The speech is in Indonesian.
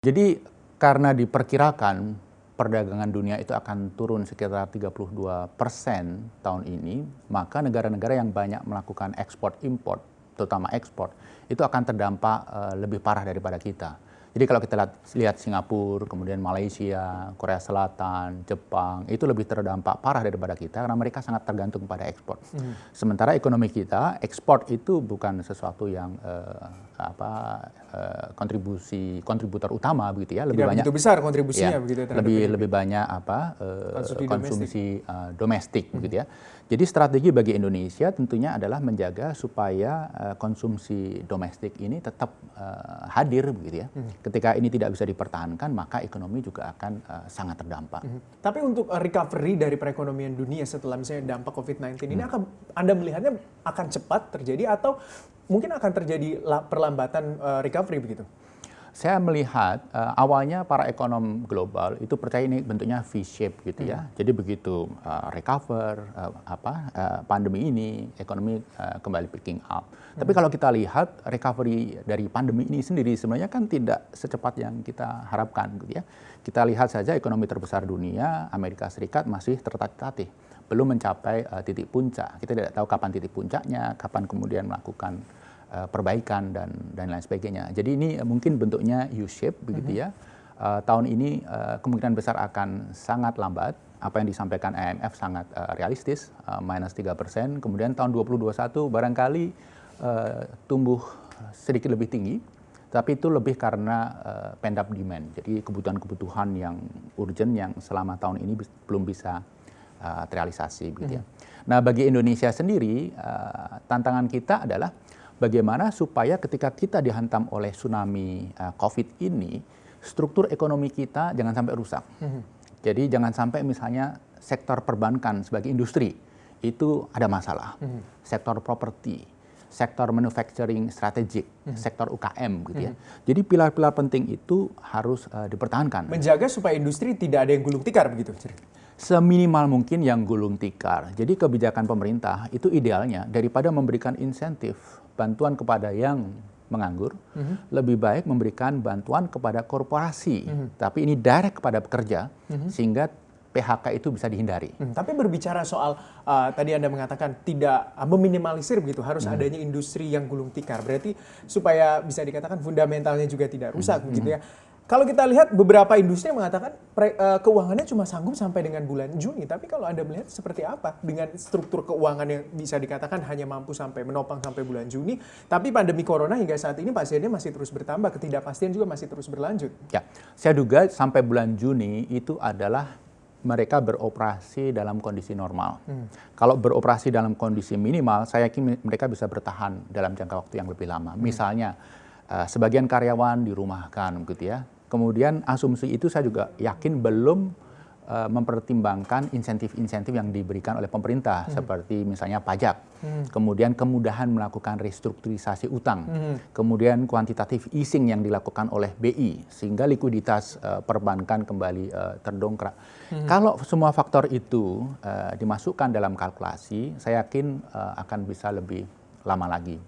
Jadi karena diperkirakan perdagangan dunia itu akan turun sekitar 32% tahun ini, maka negara-negara yang banyak melakukan ekspor import, terutama ekspor, itu akan terdampak lebih parah daripada kita. Jadi kalau kita lihat Singapura, kemudian Malaysia, Korea Selatan, Jepang, itu lebih terdampak parah daripada kita karena mereka sangat tergantung pada ekspor. Sementara ekonomi kita, ekspor itu bukan sesuatu yang kontributor utama begitu ya, lebih Tidak banyak begitu besar kontribusinya ya, begitu terhadap PDB. lebih banyak konsumsi domestik begitu ya. Jadi strategi bagi Indonesia tentunya adalah menjaga supaya konsumsi domestik ini tetap hadir begitu ya. Ketika ini tidak bisa dipertahankan, maka ekonomi juga akan sangat terdampak. Tapi untuk recovery dari perekonomian dunia setelah misalnya dampak COVID-19 ini Anda melihatnya akan cepat terjadi atau mungkin akan terjadi perlambatan recovery begitu? Saya melihat awalnya para ekonom global itu percaya ini bentuknya V-shape gitu ya. Jadi begitu recover pandemi ini, ekonomi kembali picking up. Tapi kalau kita lihat recovery dari pandemi ini sendiri sebenarnya kan tidak secepat yang kita harapkan gitu ya. Kita lihat saja ekonomi terbesar dunia, Amerika Serikat masih tertatih-tatih, belum mencapai titik puncak. Kita tidak tahu kapan titik puncaknya, kapan kemudian melakukan perbaikan dan lain sebagainya. Jadi ini mungkin bentuknya U-shape begitu ya. Tahun ini kemungkinan besar akan sangat lambat. Apa yang disampaikan IMF sangat realistis, -3%. Kemudian tahun 2021 barangkali tumbuh sedikit lebih tinggi, tapi itu lebih karena pent-up demand. Jadi kebutuhan-kebutuhan yang urgent yang selama tahun ini belum bisa terrealisasi begitu ya. Nah, bagi Indonesia sendiri tantangan kita adalah bagaimana supaya ketika kita dihantam oleh tsunami COVID ini, struktur ekonomi kita jangan sampai rusak. Jadi jangan sampai misalnya sektor perbankan sebagai industri itu ada masalah. Sektor properti, sektor manufacturing strategik, sektor UKM gitu ya. Jadi pilar-pilar penting itu harus dipertahankan. Menjaga supaya industri tidak ada yang gulung tikar begitu? Seminimal mungkin yang gulung tikar. Jadi kebijakan pemerintah itu idealnya daripada memberikan insentif bantuan kepada yang menganggur, lebih baik memberikan bantuan kepada korporasi. Tapi ini direct kepada pekerja, sehingga PHK itu bisa dihindari. Tapi berbicara soal, tadi Anda mengatakan tidak meminimalisir begitu, harus adanya industri yang gulung tikar. Berarti supaya bisa dikatakan fundamentalnya juga tidak rusak begitu ya. Kalau kita lihat beberapa industri yang mengatakan keuangannya cuma sanggup sampai dengan bulan Juni. Tapi kalau Anda melihat seperti apa dengan struktur keuangan yang bisa dikatakan hanya mampu menopang sampai bulan Juni. Tapi pandemi corona hingga saat ini pasiennya masih terus bertambah, ketidakpastian juga masih terus berlanjut. Ya, saya duga sampai bulan Juni itu adalah mereka beroperasi dalam kondisi normal. Kalau beroperasi dalam kondisi minimal, saya yakin mereka bisa bertahan dalam jangka waktu yang lebih lama. Misalnya, sebagian karyawan dirumahkan, gitu ya. Kemudian asumsi itu saya juga yakin belum mempertimbangkan insentif-insentif yang diberikan oleh pemerintah, seperti misalnya pajak, kemudian kemudahan melakukan restrukturisasi utang, kemudian kuantitatif easing yang dilakukan oleh BI, sehingga likuiditas perbankan kembali terdongkrak. Kalau semua faktor itu dimasukkan dalam kalkulasi, saya yakin akan bisa lebih lama lagi.